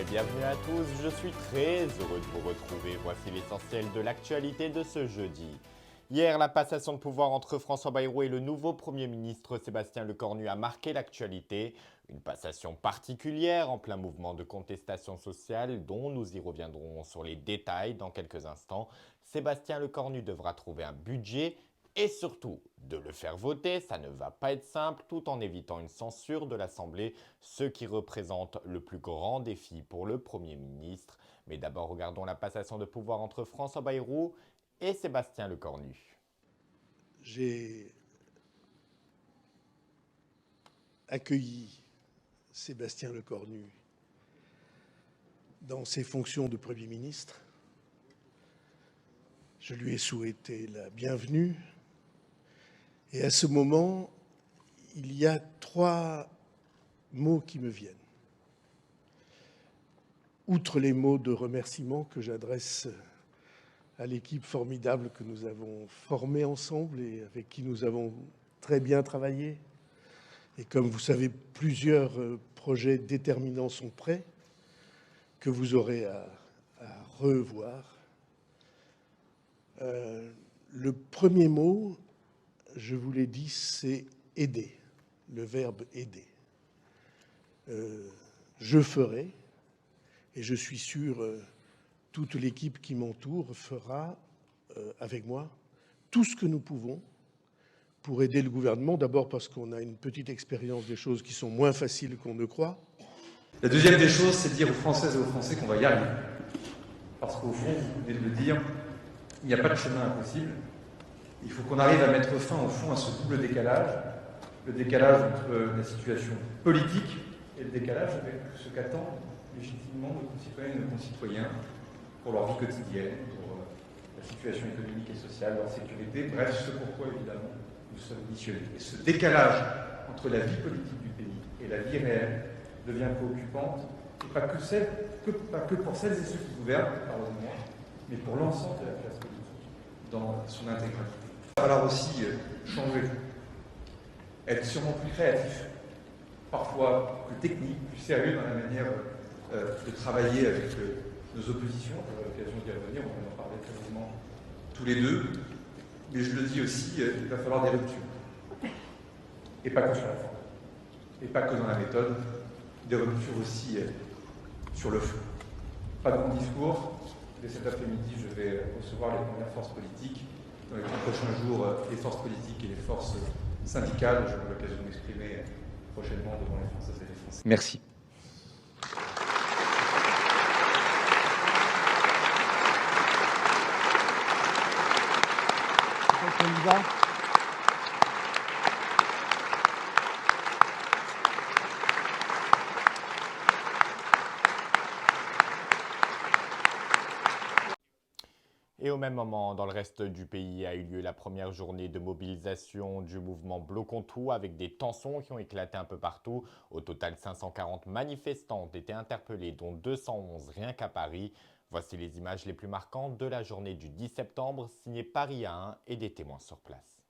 et bienvenue à tous, je suis très heureux de vous retrouver. Voici l'essentiel de l'actualité de ce jeudi. Hier, la passation de pouvoir entre François Bayrou et le nouveau Premier ministre Sébastien Lecornu a marqué l'actualité. Une passation particulière en plein mouvement de contestation sociale dont nous y reviendrons sur les détails dans quelques instants. Sébastien Lecornu devra trouver un budget et surtout de le faire voter. Ça ne va pas être simple tout en évitant une censure de l'Assemblée, ce qui représente le plus grand défi pour le Premier ministre. Mais d'abord, regardons la passation de pouvoir entre François Bayrou et Sébastien Lecornu. J'ai accueilli Sébastien Lecornu dans ses fonctions de Premier ministre. Je lui ai souhaité la bienvenue. Et à ce moment, il y a 3 mots qui me viennent. Outre les mots de remerciement que j'adresse à l'équipe formidable que nous avons formée ensemble et avec qui nous avons très bien travaillé. Et comme vous savez, plusieurs projets déterminants sont prêts, que vous aurez à revoir. Le premier mot, je vous l'ai dit, c'est aider, le verbe aider. Je ferai, et je suis sûr, toute l'équipe qui m'entoure fera avec moi tout ce que nous pouvons pour aider le gouvernement. D'abord parce qu'on a une petite expérience des choses qui sont moins faciles qu'on ne croit. La deuxième des choses, c'est de dire aux Françaises et aux Français qu'on va y arriver. Parce qu'au fond, vous venez de le dire, il n'y a pas de chemin impossible. Il faut qu'on arrive à mettre fin, au fond, à ce double décalage. Le décalage entre la situation politique et le décalage avec ce qu'attendent légitimement nos concitoyennes et nos concitoyens pour leur vie quotidienne, pour la situation économique et sociale, leur sécurité, bref, ce pourquoi, évidemment, nous sommes missionnés. Et ce décalage entre la vie politique du pays et la vie réelle devient préoccupante, et pas que pour celles et ceux qui gouvernent, pardonnez-moi, mais pour l'ensemble de la classe politique dans son intégralité. Il va falloir aussi changer, être sûrement plus créatif, parfois plus technique, plus sérieux dans la manière de travailler avec nos oppositions. On aura l'occasion d'y revenir, on va en parler très longuement tous les deux. Mais je le dis aussi, il va falloir des ruptures. Et pas que sur la forme. Et pas que dans la méthode. Des ruptures aussi sur le fond. Pas de bon discours. Dès cet après-midi, je vais recevoir les premières forces politiques. Dans les 3 prochains jours, les forces politiques et les forces syndicales. J'aurai l'occasion de m'exprimer prochainement devant les Françaises et les Français. Merci. Et au même moment, dans le reste du pays, a eu lieu la première journée de mobilisation du mouvement Bloquons Tout avec des tensions qui ont éclaté un peu partout. Au total, 540 manifestants ont été interpellés, dont 211 rien qu'à Paris. Voici les images les plus marquantes de la journée du 10 septembre, signées Paris 1 et des témoins sur place.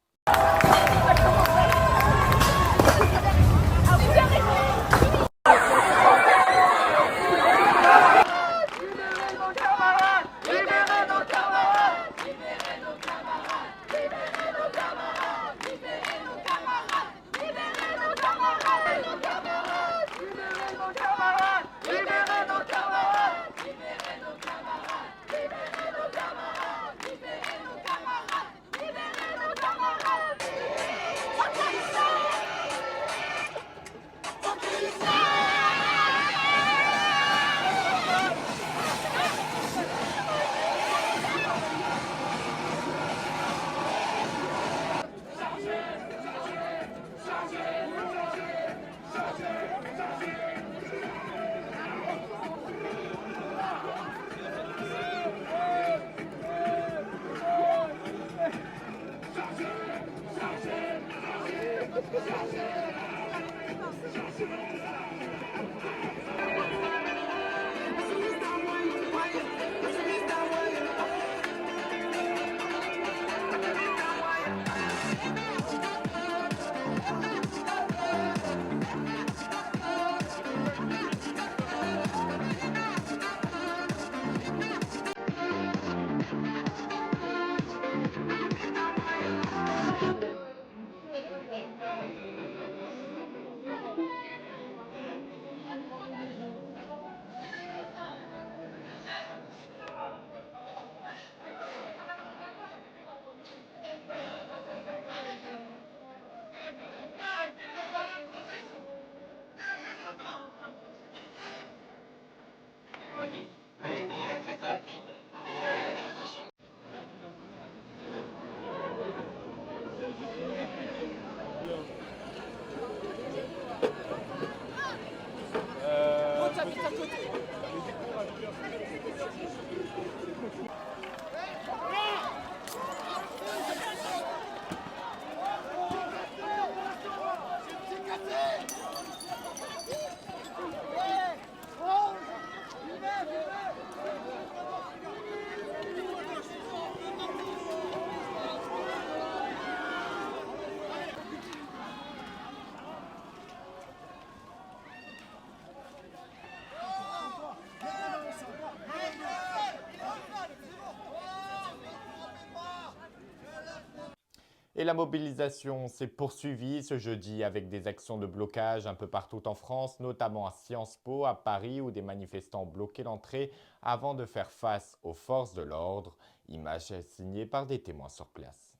Et la mobilisation s'est poursuivie ce jeudi avec des actions de blocage un peu partout en France, notamment à Sciences Po, à Paris, où des manifestants bloquaient l'entrée avant de faire face aux forces de l'ordre. Image signée par des témoins sur place.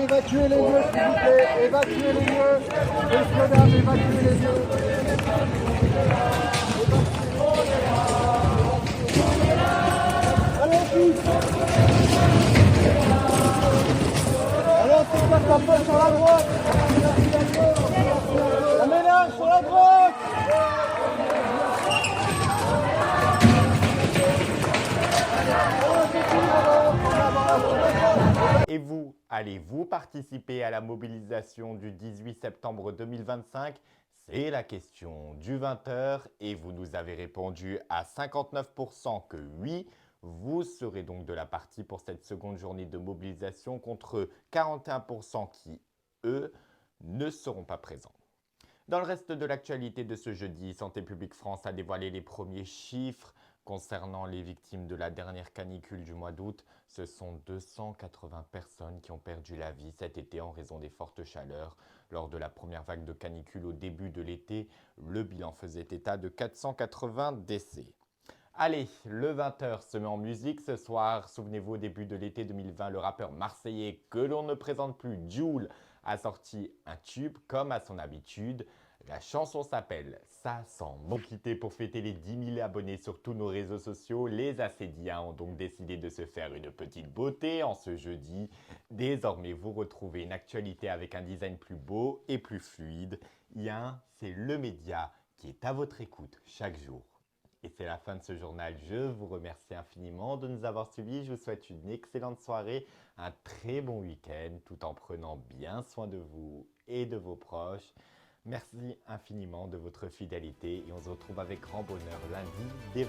Évacuez les lieux, s'il vous plaît. Évacuez les lieux. Messieurs, dames, évacuez les lieux. Allez, tous. Allez, c'est quoi ça peut sur la droite. La mélange sur la droite. Et vous, allez-vous participer à la mobilisation du 18 septembre 2025? C'est la question du 20h et vous nous avez répondu à 59% que oui. Vous serez donc de la partie pour cette seconde journée de mobilisation contre 41% qui, eux, ne seront pas présents. Dans le reste de l'actualité de ce jeudi, Santé publique France a dévoilé les premiers chiffres concernant les victimes de la dernière canicule du mois d'août. Ce sont 280 personnes qui ont perdu la vie cet été en raison des fortes chaleurs. Lors de la première vague de canicule au début de l'été, le bilan faisait état de 480 décès. Allez, le 20h se met en musique ce soir. Souvenez-vous, au début de l'été 2020, le rappeur marseillais que l'on ne présente plus, Jul, a sorti un tube comme à son habitude. La chanson s'appelle « Ça sent bon ». Quitté pour fêter les 10 000 abonnés sur tous nos réseaux sociaux, les Acédiens ont donc décidé de se faire une petite beauté en ce jeudi. Désormais, vous retrouvez une actualité avec un design plus beau et plus fluide. Yin, c'est le média qui est à votre écoute chaque jour. Et c'est la fin de ce journal. Je vous remercie infiniment de nous avoir suivis. Je vous souhaite une excellente soirée, un très bon week-end, tout en prenant bien soin de vous et de vos proches. Merci infiniment de votre fidélité et on se retrouve avec grand bonheur lundi dès 20h.